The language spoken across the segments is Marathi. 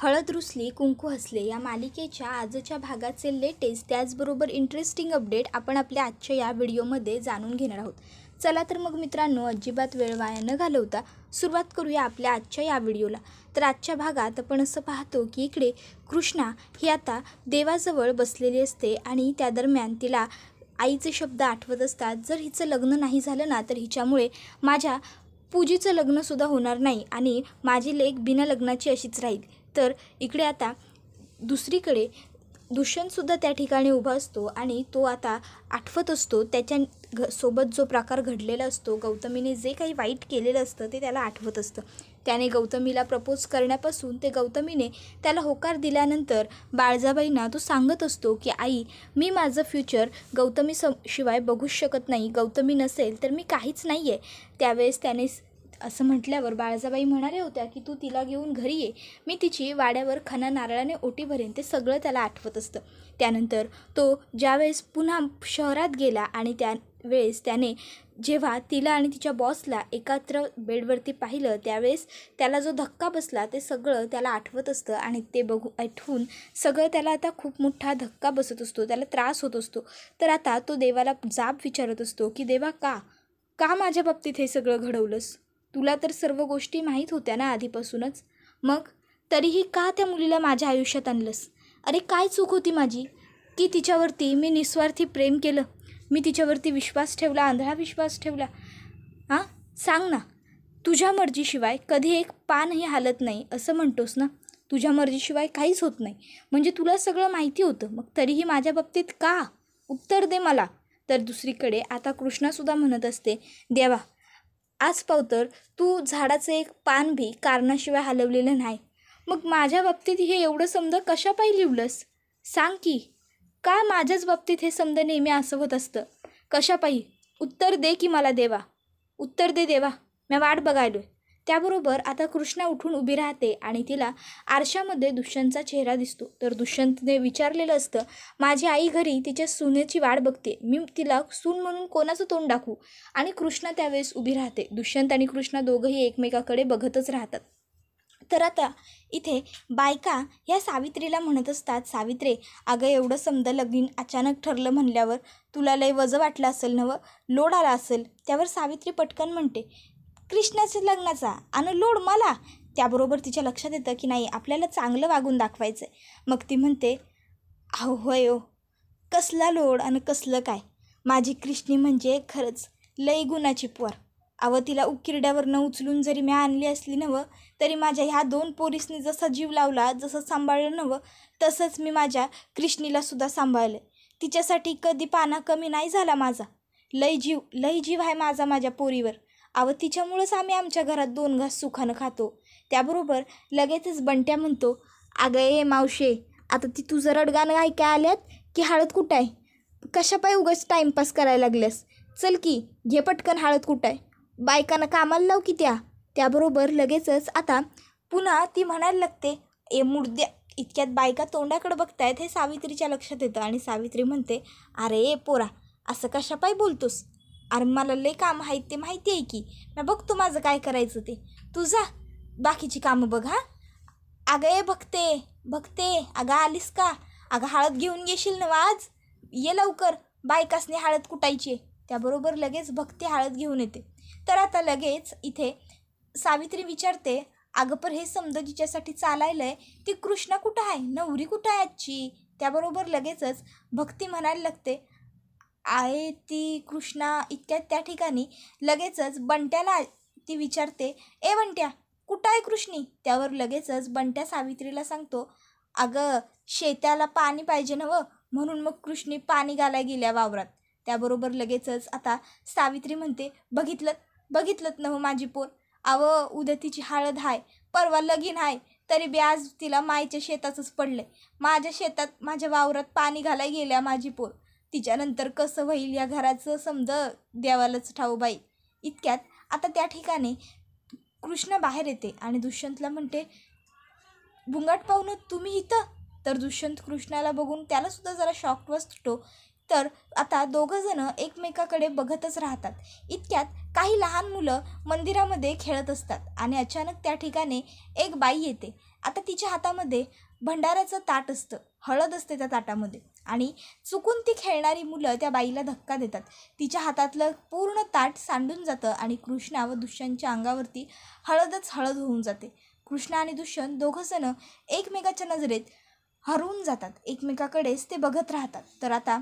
हळद रुसली कुंकू हसले या मालिकेच्या आजच्या भागाचे लेटेस्ट त्याचबरोबर इंटरेस्टिंग अपडेट आपण आपल्या आजच्या या व्हिडिओमध्ये जाणून घेणार आहोत। चला तर मग मित्रांनो, अजिबात वेळ वाया न घालवता सुरुवात करूया आपल्या आजच्या या व्हिडिओला। तर आजच्या भागात आपण असं पाहतो की इकडे कृष्णा ही आता देवाजवळ बसलेली असते आणि त्या दरम्यान तिला आईचे शब्द आठवत असतात, जर हिचं लग्न नाही झालं ना तर हिच्यामुळे माझ्या पूजीचं लग्नसुद्धा होणार नाही आणि माझी लेक बिना लग्नाची अशीच राहील। तर इकडे आता दुसरीकडे दुष्यंतसुद्धा त्या ठिकाणी उभा असतो आणि तो आता आठवत असतो त्याच्या सोबत जो प्रकार घडलेला असतो, गौतमीने जे काही वाईट केलेलं असतं ते त्याला आठवत असतं। त्याने गौतमीला प्रपोज करण्यापासून ते गौतमीने त्याला होकार दिल्यानंतर बाळजाबाईंना तो सांगत असतो की आई, मी माझं फ्युचर गौतमी शिवाय बघूच शकत नाही, गौतमी नसेल तर मी काहीच नाही आहे। त्यावेळेस त्याने असं म्हटल्यावर बाळजाबाई म्हणाले होत्या की तू तिला घेऊन घरी ये, मी तिची वाड्यावर खणा नारळाने ओटी भरेन। ते सगळं त्याला आठवत असतं। त्यानंतर तो ज्यावेळेस पुन्हा शहरात गेला आणि त्यावेळेस त्याने जेव्हा तिला आणि तिच्या बॉसला एकत्र बेडवरती पाहिलं त्यावेळेस त्याला जो धक्का बसला ते सगळं त्याला आठवत असतं आणि ते आठवून सगळं त्याला आता खूप मोठा धक्का बसत असतो, त्याला त्रास होत असतो। तर आता तो देवाला जाब विचारत असतो की देवा, का माझ्या बाबतीत हे सगळं घडवलंस? तुला तर सर्व गोष्टी माहीत होत्या ना आधीपासूनच, मग तरीही का त्या मुलीला माझ्या आयुष्यात आणलंस? अरे काय चूक होती माझी की तिच्यावरती मी निस्वार्थी प्रेम केलं, मी तिच्यावरती विश्वास ठेवला, आंधळा विश्वास ठेवला? सांग ना, तुझ्या मर्जीशिवाय कधी एक पानही हालत नाही असं म्हणतोस ना, तुझ्या मर्जीशिवाय काहीच होत नाही, म्हणजे तुला सगळं माहिती होतं, मग तरीही माझ्या बाबतीत का? उत्तर दे मला। तर दुसरीकडे आता कृष्णासुद्धा म्हणत असते, देवा आज पावतर तू झाडाचं एक पान भी कारणाशिवाय हलवलेलं नाही, मग माझ्या बाबतीत हे एवढं समज कशापायी लिवलंस? सांग की का माझ्याच बाबतीत हे समज नेहमी असं होत असतं? कशापायी? उत्तर दे की मला देवा, उत्तर दे देवा, मी वाट बघायलोय। त्याबरोबर आता कृष्णा उठून उभी राहते आणि तिला आरशामध्ये दुष्यंतचा चेहरा दिसतो। तर दुष्यंतने विचारलेलं असतं, माझी आई घरी तिच्या सुनेची वाट बघते, मी तिला सून म्हणून कोणाचं तोंड दाखवू? आणि कृष्णा त्यावेळेस उभी राहते। दुष्यंत आणि कृष्णा दोघंही एकमेकाकडे बघतच राहतात। तर आता इथे बायका ह्या सावित्रीला म्हणत असतात, सावित्रे अगं एवढं समजा लगीन अचानक ठरलं म्हणल्यावर तुला लय वजं वाटलं असेल नवं, लोड आला असेल? त्यावर सावित्री पटकन म्हणते, कृष्णाच्या लग्नाचा आणि लोड मला? त्याबरोबर तिच्या लक्षात येतं की नाही, आपल्याला चांगलं वागून दाखवायचं आहे। मग ती म्हणते, अहो होय हो, कसला लोड आणि कसलं काय, माझी कृष्णी म्हणजे खरंच लई गुणाची पोर। अव तिला उकिरड्यावरनं उचलून जरी मी आणली असली नवं तरी माझ्या ह्या दोन पोरीसनी जसा जीव लावला, जसं सांभाळलं नवं तसंच मी माझ्या कृष्णीलासुद्धा सांभाळलं। तिच्यासाठी कधी पाना कमी नाही झाला माझा, लई जीव आहे माझा माझ्या पोरीवर। अव तिच्यामुळंच आम्ही आमच्या घरात 2 घास सुखानं खातो। त्याबरोबर लगेचच बंट्या म्हणतो, अगं ए मावशे, आता ती तुझं रडगाणं ऐकाय आल्यात की हळद कुठं आहे? कशापायी उगाच टाईमपास करायला लागल्यास? चल की घे पटकन हळद कुठं आहे, बायकांना कामाला लाव की त्या। त्याबरोबर लगेचच आता पुन्हा ती म्हणायला लागते, ए मुर्द्या, इतक्यात बायका तोंडाकडे बघतायत हे सावित्रीच्या लक्षात येतं आणि सावित्री म्हणते, अरे पोरा असं कशापायी बोलतोस? अरे मला लई कामं आहेत ते माहिती आहे की, मी बघतो माझं काय करायचं ते, तू जा बाकीची कामं बघ। अगं ए बघते अगं आलीस का? अगं हळद घेऊन येशील ना आज, ये लवकर, बायकासने हळद कुटायची। त्याबरोबर लगेच भक्ती हळद घेऊन येते। तर आता लगेच इथे सावित्री विचारते, अगं पर हे समजा जिच्यासाठी चालायलंय ती कृष्णा कुठं आहे, नवरी कुठं आहे आजची? त्याबरोबर लगेचच भक्ती म्हणायला लागते, आहे ती कृष्णा। इतक्यात त्या ठिकाणी लगेचच बंट्याला ती विचारते, ए बंट्या कुठं आहे कृष्णी? त्यावर लगेचच बंट्या सावित्रीला सांगतो, अगं शेताला पाणी पाहिजे नवं, म्हणून मग कृष्णी पाणी घालायला गेल्या वावरात। त्याबरोबर लगेचच आता सावित्री म्हणते, बघितलं नवं माझी पोर, अव उद्या तिची हळद आहे, परवा लगीन आहे, तरी बी आज तिला मायच्या शेताचंच पडलंय, माझ्या शेतात माझ्या वावरात पाणी घालायला गेल्या माझी पोर, तिच्यानंतर कसं होईल या घराचं समज देवालाच ठाऊ बाई। इतक्यात आता त्या ठिकाणी कृष्णा बाहेर येते आणि दुष्यंतला म्हणते, बुंगाट पाहुणं तुम्ही इथं? तर दुष्यंत कृष्णाला बघून त्यालासुद्धा जरा शॉक वाटतो। तर आता दोघंजणं एकमेकाकडे बघतच राहतात। इतक्यात काही लहान मुलं मंदिरामध्ये खेळत असतात आणि अचानक त्या ठिकाणी एक बाई येते। आता तिच्या हातामध्ये भंडाऱ्याचं ताट असतं, हळद असते त्या ताटामध्ये आणि चुकून ती खेळणारी मुलं त्या बाईला धक्का देतात. तिच्या हातातलं पूर्ण ताट सांडून जातं आणि कृष्णा व दुष्यंतच्या अंगावरती हळदच हळद होऊन जाते. कृष्णा आणि दुष्यंत दोघंजणं एकमेकाच्या नजरेत हरवून जातात, एकमेकाकडेच ते बघत राहतात. तर आता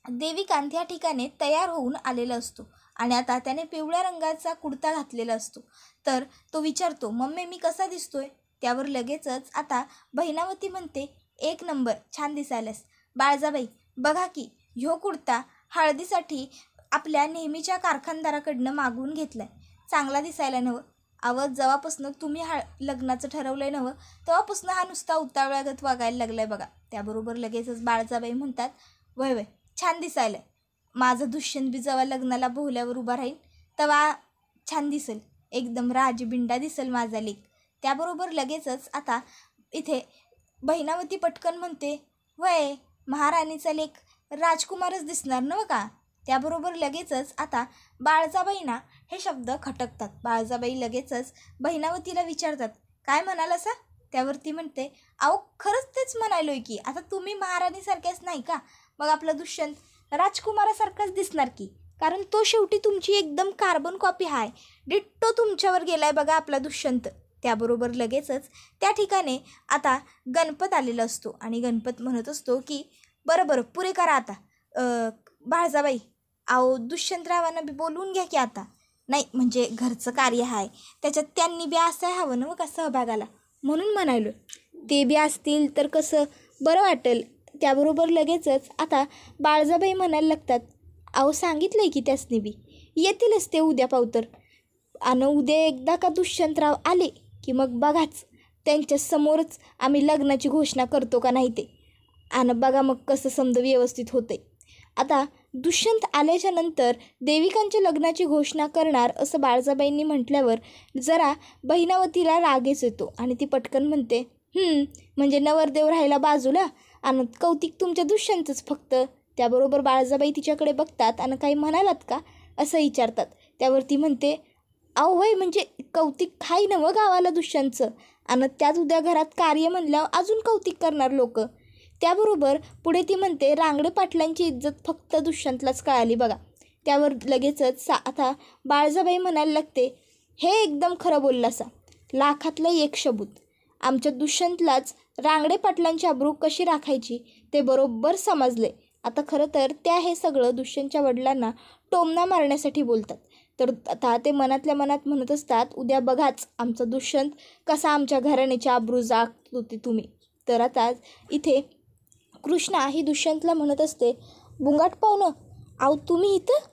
देविकांत या ठिकाणी तयार होऊन आलेला असतो आणि आता त्याने पिवळ्या रंगाचा कुर्ता घातलेला असतो. तर तो विचारतो, मम्मी मी कसा दिसतोय? त्यावर लगेचच आता बहिणावती म्हणते, 1 नंबर, छान दिसायलास. बाळजाबाई बघा की, ह्यो कुर्ता हळदीसाठी आपल्या नेहमीच्या कारखानदाराकडनं मागवून घेतलाय, चांगला दिसायला नवं. अवं जेव्हापासनं तुम्ही लग्नाचं ठरवलंय नवं तेव्हापासून हा नुसता उतावळ्यागत वागायला लागलाय बघा. त्याबरोबर लगेचच बाळजाबाई म्हणतात, वय वय छान दिसायलाय. माझं दुष्यंत बी जेव्हा लग्नाला बोहल्यावर उभा राहील तेव्हा छान दिसेल, एकदम राजबिंडा दिसेल माझा लेक. त्याबरोबर लगेचच आता इथे बहिणावती पटकन म्हणते, वय महाराणीचा लेक राजकुमारच दिसणार नव्ह का? त्याबरोबर लगेचच आता बाळजाबाईंना हे शब्द खटकतात. बाळजाबाई लगेचच बहिणावतीला विचारतात, काय म्हणाल असा? त्यावरती म्हणते, अहो खरंच तेच म्हणालोय की, आता तुम्ही महाराणीसारख्याच नाही का, मग आपला दुष्यंत राजकुमारासारखाच दिसणार की, कारण तो शेवटी तुमची एकदम कार्बन कॉपी आहे, डिट्टो तुमच्यावर गेलाय बघा आपला दुष्यंत. त्याबरोबर लगेचच त्या ठिकाणी आता गणपत आलेला असतो आणि गणपत म्हणत असतो की बरं पुरे करा आता. बाळजाबाई अहो दुष्यंतरावांना बी बोलवून घ्या की आता. नाही म्हणजे घरचं कार्य आहे, त्याच्यात त्यांनी बी असं हवं ना का सहभागाला, म्हणून म्हणालो. ते बी असतील तर कसं बरं वाटेल. त्याबरोबर लगेचच आता बाळजाबाई म्हणायला लागतात, अहो सांगितलं आहे की त्यासनी बी येतीलच ते उद्या पावतर. आणि उद्या एकदा का दुष्यंतराव आले की मग बघाच त्यांच्या समोरच आम्ही लग्नाची घोषणा करतो का नाही ते, आणि बघा मग कसं समज व्यवस्थित होते. आता दुष्यंत आल्याच्या नंतर देविकांच्या लग्नाची घोषणा करणार असं बाळजाबाईंनी म्हटल्यावर जरा बहिणावतीला रागच येतो आणि ती पटकन म्हणते, म्हणजे नवरदेव राहायला बाजूला आणि कौतिक तुमच्या दुष्यंतच फक्त. त्याबरोबर बाळजाबाई तिच्याकडे बघतात आणि काही म्हणालात का असं विचारतात. त्यावरती म्हणते, अहो होय म्हणजे कौतिक खाई नवं गावाला दुष्यंतचं, आणि त्यात उद्या घरात कार्य म्हणल्यावर अजून कौतिक करणार लोक. त्याबरोबर पुढे ती म्हणते, रांगडे पाटलांची इज्जत फक्त दुष्यंतलाच कळाली बघा. त्यावर लगेचच आता बाळजाबाई म्हणायला लागते, हे एकदम खरं बोललासा, लाखातलं एक शबूत. आमच्या दुष्यंतलाच रांगडे पाटलांची अब्रू कशी राखायची ते बरोबर समजले. आता खरं तर त्या हे सगळं दुष्यंतच्या वडिलांना टोमणा मारण्यासाठी बोलतात. तर आता ते मनातल्या मनात म्हणत असतात, उद्या बघाच आमचा दुष्यंत कसा आमच्या घराण्याची अब्रू जागत होती तुम्ही. तर आता इथे कृष्णा ही दुष्यंतला म्हणत असते, बुंगाट पाहुणं, अहो तुम्ही इथं,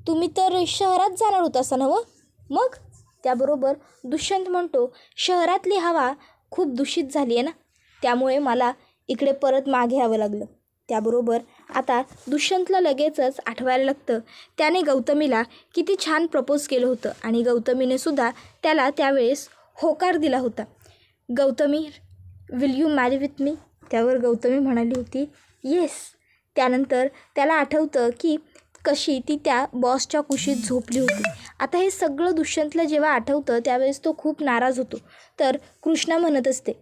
तुम्ही तर शहरात जाणार होता नव्ह मग? त्याबरोबर दुष्यंत म्हणतो, शहरातली हवा खूप दूषित झाली आहे ना, त्यामुळे मला इकडे परत मागे यावं लागलं. त्याबरोबर आता दुष्यंतला लगेचच आठवायला लागतं, त्याने गौतमीला किती छान प्रपोज केलं होतं आणि गौतमीने सुद्धा त्याला त्यावेळेस होकार दिला होता. Gautami, will you marry with me? त्यावर गौतमी म्हणाली होती, येस. त्यानंतर त्याला आठवतं की कशी ती त्या बॉसच्या कुशीत झोपली होती. आता हे सगळं दुष्यंतला जेव्हा आठवतं त्यावेळेस तो खूप नाराज होतो. तर कृष्णा म्हणत असते,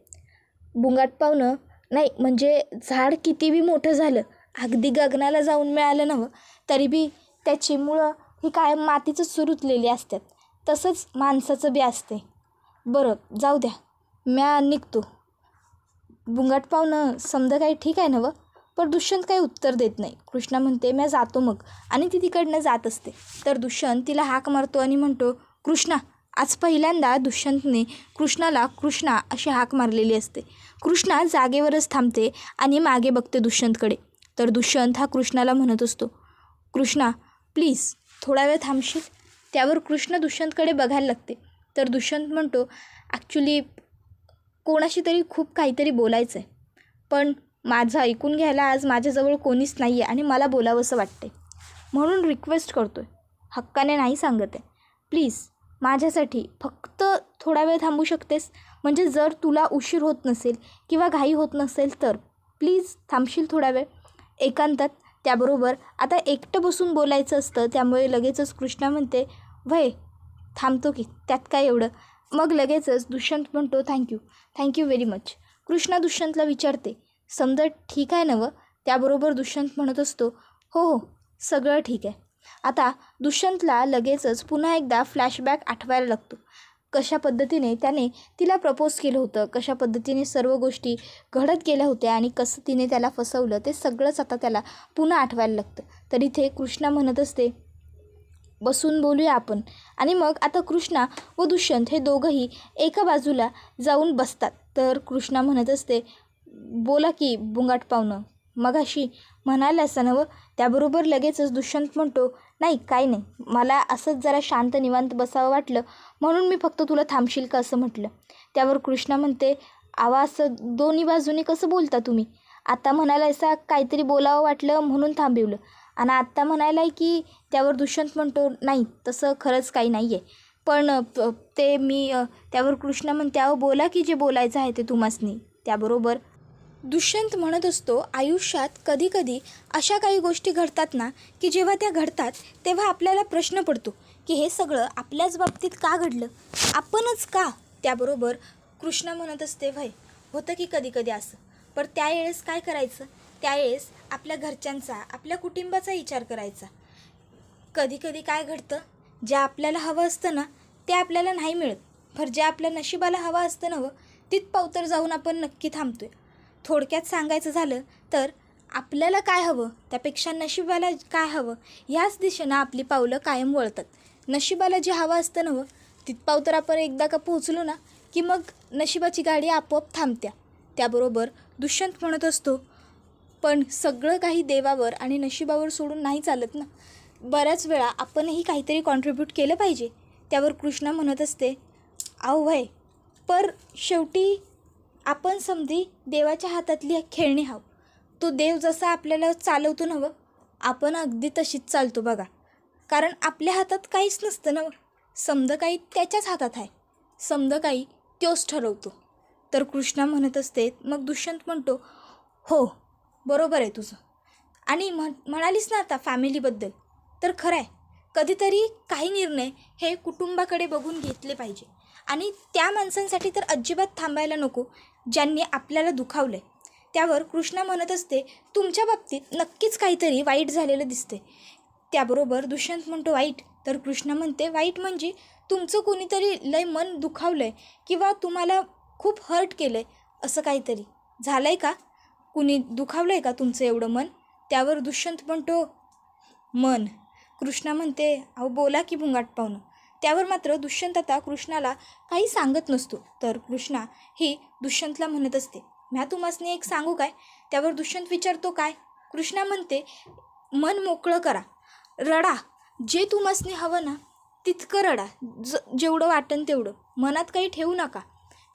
बुंगाट पाहुणं, नाही म्हणजे झाड किती बी मोठं झालं, अगदी गगनाला जाऊन मिळालं नव्हं तरी बी त्याची मुळं ही काय मातीचंच रुतलेली असतात, तसंच माणसाचं बी असते. बरं जाऊ द्या, म्या निघतो. बुंगाट पाहुणं समजा काही ठीक आहे नवं? पण दुष्यंत काही उत्तर देत नाही. कृष्णा म्हणते, म्या जातो मग, आणि ती तिकडनं जात असते. तर दुष्यंत तिला हाक मारतो आणि म्हणतो, कृष्णा. आज पहिल्यांदा दुष्यंतने कृष्णाला कृष्णा अशी हाक मारलेली असते. कृष्णा जागेवरच थांबते आणि मागे बघते दुष्यंतकडे. तर दुष्यंत हा कृष्णाला म्हणत असतो, कृष्णा प्लीज थोडा वेळ थांबशील? त्यावर कृष्णा दुष्यंतकडे बघायला लागते. तर दुष्यंत म्हणतो, ॲक्च्युली कोणाशी तरी खूप काहीतरी बोलायचं आहे, पण माझं ऐकून घ्यायला आज माझ्याजवळ कोणीच नाही आहे आणि मला बोलावंसं वाटते, म्हणून रिक्वेस्ट करतो आहे, हक्काने नाही सांगत आहे. प्लीज माझ्यासाठी फक्त थोडा वेळ थांबू शकतेस? म्हणजे जर तुला उशीर होत नसेल किंवा घाई होत नसेल तर प्लीज थांबशील थोडा वेळ एकांतात? त्याबरोबर आता एकटं बसून बोलायचं असतं, त्यामुळे लगेचच कृष्णा म्हणते, व्हय थांबतो की, त्यात काय एवढं. मग लगेचच दुष्यंत म्हणतो थँक्यू व्हेरी मच. कृष्णा दुष्यंतला विचारते समजा ठीक आहे नवं. त्याबरोबर दुष्यंत म्हणत असतो हो सगळं ठीक आहे. आता दुष्यंतला लगेचच पुन्हा एकदा फ्लॅशबॅक आठवायला लागतो. कशा पद्धतीने त्याने तिला प्रपोज केलं होतं, कशा पद्धतीने सर्व गोष्टी घडत गेल्या होत्या आणि कसं तिने त्याला फसवलं ते सगळंच आता त्याला पुन्हा आठवायला लागतं. तर इथे कृष्णा म्हणत असते बसून बोलूया आपण. आणि मग आता कृष्णा व दुष्यंत हे दोघंही एका बाजूला जाऊन बसतात. तर कृष्णा म्हणत असते बोला की बुंगाट पाहुणं, मगाशी म्हणायला असं नवं. त्याबरोबर लगेचच दुष्यंत म्हणतो नाही काही नाही, मला असंच जरा शांत निवांत बसावं वाटलं म्हणून मी फक्त तुला थांबशील का असं म्हटलं. त्यावर कृष्णा म्हणते असं दोन्ही बाजूने कसं बोलता तुम्ही. आता म्हणायला असं काहीतरी बोलावं वाटलं म्हणून थांबवलं आणि आत्ता म्हणायला आहे की. त्यावर दुष्यंत म्हणतो नाही तसं खरंच काही नाही आहे पण ते मी त्यावर कृष्णा म्हणते अहो बोला की जे बोलायचं आहे ते तुम्हासनी. त्याबरोबर दुष्यंत म्हणत असतो आयुष्यात कधीकधी अशा काही गोष्टी घडतात ना की जेव्हा त्या घडतात तेव्हा आपल्याला प्रश्न पडतो की हे सगळं आपल्याच बाबतीत का घडलं, आपणच का. त्याबरोबर कृष्णा म्हणत असते भय होतं की कधीकधी असं, पण त्यावेळेस काय करायचं, त्यावेळेस आपल्या घरच्यांचा आपल्या कुटुंबाचा विचार करायचा. कधीकधी काय घडतं जे आपल्याला हवं असतं ना ते आपल्याला नाही मिळत, पण जे आपल्या नशिबाला हवं असतं ना तिथपावतर जाऊन आपण नक्की थांबतो आहे. थोडक्यात सांगायचं झालं तर आपल्याला काय हवं त्यापेक्षा नशिबाला काय हवं ह्याच दिशेनं आपली पावलं कायम वळतात. नशिबाला जे हवं असतं ना तिथपावतर आपण एकदा का पोहोचलो ना की मग नशिबाची गाडी आपोआप थांबत्या. त्याबरोबर दुष्यंत म्हणत असतो पण सगळं काही देवावर आणि नशिबावर सोडून नाही चालत ना, बऱ्याच वेळा आपणही काहीतरी कॉन्ट्रीब्यूट केलं पाहिजे. त्यावर कृष्णा म्हणत असते अहो वय पर शेवटी आपण समधी देवाच्या हातातली खेळणी हाव. तो देव जसा आपल्याला चालवतो ना आपण अगदी तशीच चालतो बघा, कारण आपल्या हातात काहीच नसतं ना, समद काही त्याच्याच हातात आहे, समद काही तोच ठरवतो. तर कृष्णा म्हणत असते. मग दुष्यंत म्हणतो हो बरोबर आहे तुझं. आणि म्हणालीस ना आता फॅमिलीबद्दल तर खरं आहे, कधीतरी काही निर्णय हे कुटुंबाकडे बघून घेतले पाहिजे आणि त्या माणसांसाठी तर अजिबात थांबायला नको ज्यांनी आपल्याला दुखावलं आहे. त्यावर कृष्णा म्हणत असते तुमच्या बाबतीत नक्कीच काहीतरी वाईट झालेलं दिसते. त्याबरोबर दुष्यंत म्हणतो वाईट. तर कृष्णा म्हणते वाईट म्हणजे तुमचं कोणीतरी लय मन दुखावलं आहे किंवा तुम्हाला खूप हर्ट केलं आहे असं काहीतरी झालं आहे का, कुणी दुखावलं आहे का तुमचं एवढं मन. त्यावर दुष्यंत म्हणतो मन. कृष्णा म्हणते अहो बोला की भुंगाट पाहुणं. त्यावर मात्र दुष्यंत आता कृष्णाला काही सांगत नसतो. तर कृष्णा ही दुष्यंतला म्हणत असते म्या तुम्हासनी एक सांगू काय. त्यावर दुष्यंत विचारतो काय. कृष्णा म्हणते मन मोकळं करा, रडा, जे तुम्हासनी हवं ना तितकं रडा, जेवढं वाटन तेवढं, मनात काही ठेवू नका.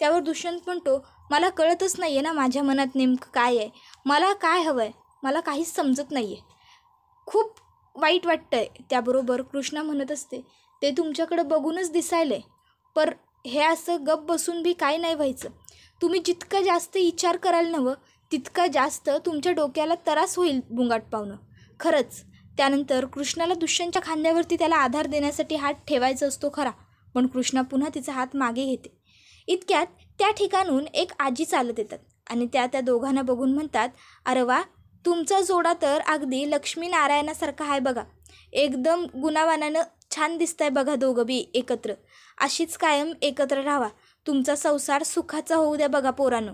त्यावर दुष्यंत म्हणतो मला कळतच नाही आहे ना माझ्या मनात नेमकं काय आहे, मला काय हवं आहे मला काहीच समजत नाही आहे, खूप वाईट वाटतं आहे. त्याबरोबर कृष्णा म्हणत असते ते तुमच्याकडं बघूनच दिसायलं आहे, पर हे असं गप बसून बी काय नाही व्हायचं. तुम्ही जितकं जास्त विचार कराल नवं तितकं जास्त तुमच्या डोक्याला त्रास होईल बुंगाट पाहुणं खरंच. त्यानंतर कृष्णाला दुष्यंतच्या खांद्यावरती त्याला आधार देण्यासाठी हात ठेवायचा असतो खरा, पण कृष्णा पुन्हा तिचा हात मागे घेते. इतक्यात त्या ठिकाणून एक आजी चालत येतात आणि त्या दोघांना बघून म्हणतात अरे वा तुमचा जोडा तर अगदी लक्ष्मीनारायणासारखा आहे बघा, एकदम गुणावानानं छान दिसताय बघा दोघं बी एकत्र, अशीच कायम एकत्र राहा, तुमचा संसार सुखाचा होऊ द्या बघा पोरानं,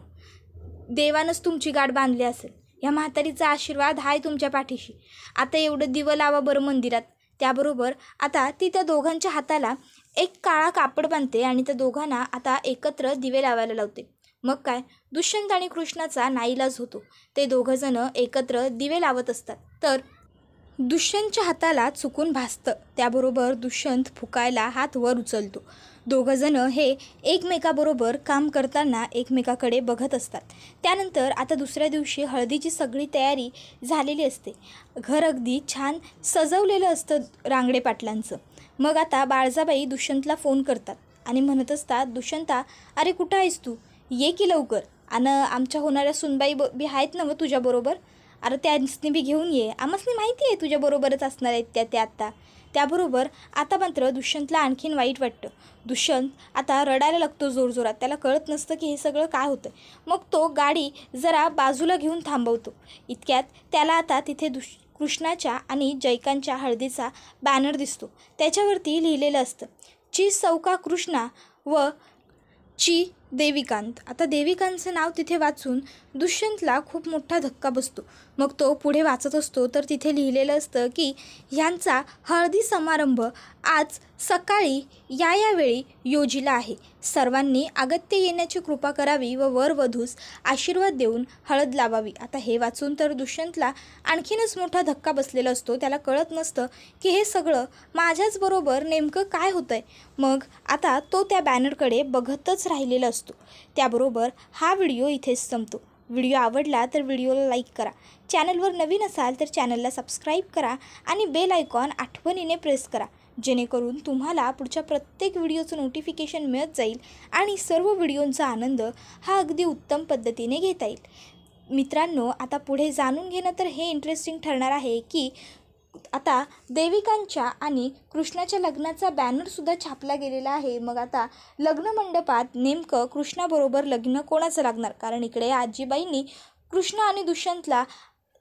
देवानंच तुमची गाठ बांधली असेल, या म्हातारीचा आशीर्वाद हाय तुमच्या पाठीशी, आता एवढं दिवं लावा बरं मंदिरात. त्याबरोबर आता ती त्या दोघांच्या हाताला एक काळा कापड बांधते आणि त्या दोघांना आता एकत्र दिवे लावायला लावते. मग काय दुष्यंत आणि कृष्णाचा नाईलाज होतो, ते दोघंजणं एकत्र दिवे लावत असतात. तर दुष्यंतच्या हाताला चुकून भासतं. त्याबरोबर दुष्यंत फुकायला हात वर उचलतो. दोघंजणं हे एकमेकाबरोबर काम करताना एकमेकाकडे बघत असतात. त्यानंतर आता दुसऱ्या दिवशी हळदीची सगळी तयारी झालेली असते. घर अगदी छान सजवलेलं असतं रांगडे पाटलांचं. मग आता बाळजाबाई दुष्यंतला फोन करतात आणि म्हणत असतात दुष्यंता अरे कुठं आहेस तू, ये की लवकर, आणि आमच्या होणाऱ्या सुनबाई बी आहेत ना तुझ्याबरोबर, अरे त्यांनी बी घेऊन ये, आम्हासनी माहिती आहे तुझ्याबरोबरच असणार आहेत त्या आत्ता. त्याबरोबर आता मात्र दुष्यंतला आणखीन वाईट वाटतं. दुष्यंत आता रडायला लागतो जोरजोरात. त्याला कळत नसतं की हे सगळं काय होतं. मग तो गाडी जरा बाजूला घेऊन थांबवतो. इतक्यात त्याला आता तिथे कृष्णाच्या आणि जयकांतच्या हळदीचा बॅनर दिसतो. त्याच्यावरती लिहिलेलं असतं, ची सौका कृष्णा व ची देविकांत. आता देविकांतचं नाव तिथे वाचून दुष्यंतला खूप मोठा धक्का बसतो. मग तो पुढे वाचत असतो तर तिथे लिहिलेलं असतं की ह्यांचा हळदी समारंभ आज सकाळी या वेळी योजिला आहे. सर्वांनी अगत्य येण्याची कृपा करावी व वरवधूस आशीर्वाद देऊन हळद लावावी. आता हे वाचून तर दुष्यंतला आणखीनच मोठा धक्का बसलेला असतो. त्याला कळत नसतं की हे सगळं माझ्याच बरोबर नेमकं काय होतं आहे. मग आता तो त्या बॅनरकडे बघतच राहिलेला असतो. त्याबरोबर हा व्हिडिओ इथेच संपतो. व्हिडिओ आवडला तर व्हिडिओला लाईक करा. चॅनलवर नवीन असाल तर चॅनलला सबस्क्राईब करा आणि बेल आयकॉन आठवणीने प्रेस करा, जेणेकरून तुम्हाला पुढच्या प्रत्येक व्हिडिओचं नोटिफिकेशन मिळत जाईल आणि सर्व व्हिडिओंचा आनंद हा अगदी उत्तम पद्धतीने घेता येईल. मित्रांनो, आता पुढे जाणून घेणं तर हे इंटरेस्टिंग ठरणार आहे की आता देविकांच्या आणि कृष्णाच्या लग्नाचा बॅनरसुद्धा छापला गेलेला आहे. मग आता लग्न मंडपात नेमकं कृष्णाबरोबर लग्न कोणाचं लागणार? कारण इकडे आजीबाईंनी कृष्ण आणि दुष्यंतला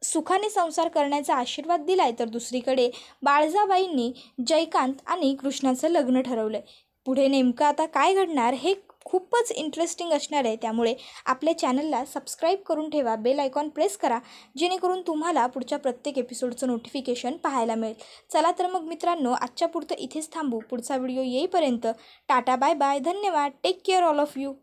सुखाने संसार करण्याचा आशीर्वाद दिला आहे, तर दुसरीकडे बाळजाबाईंनी जयकांत आणि कृष्णाचं लग्न ठरवलं आहे. पुढे नेमकं आता काय घडणार हे खूपच इंटरेस्टिंग असणार आहे. त्यामुळे आपल्या चॅनलला सबस्क्राईब करून ठेवा, बेल आयकॉन प्रेस करा, जेणेकरून तुम्हाला पुढच्या प्रत्येक एपिसोडचं नोटिफिकेशन पाहायला मिळेल. चला तर मग मित्रांनो, आजच्या पुरतं इथेच थांबू. पुढचा व्हिडिओ येईपर्यंत टाटा, बाय बाय, धन्यवाद, take care all of you.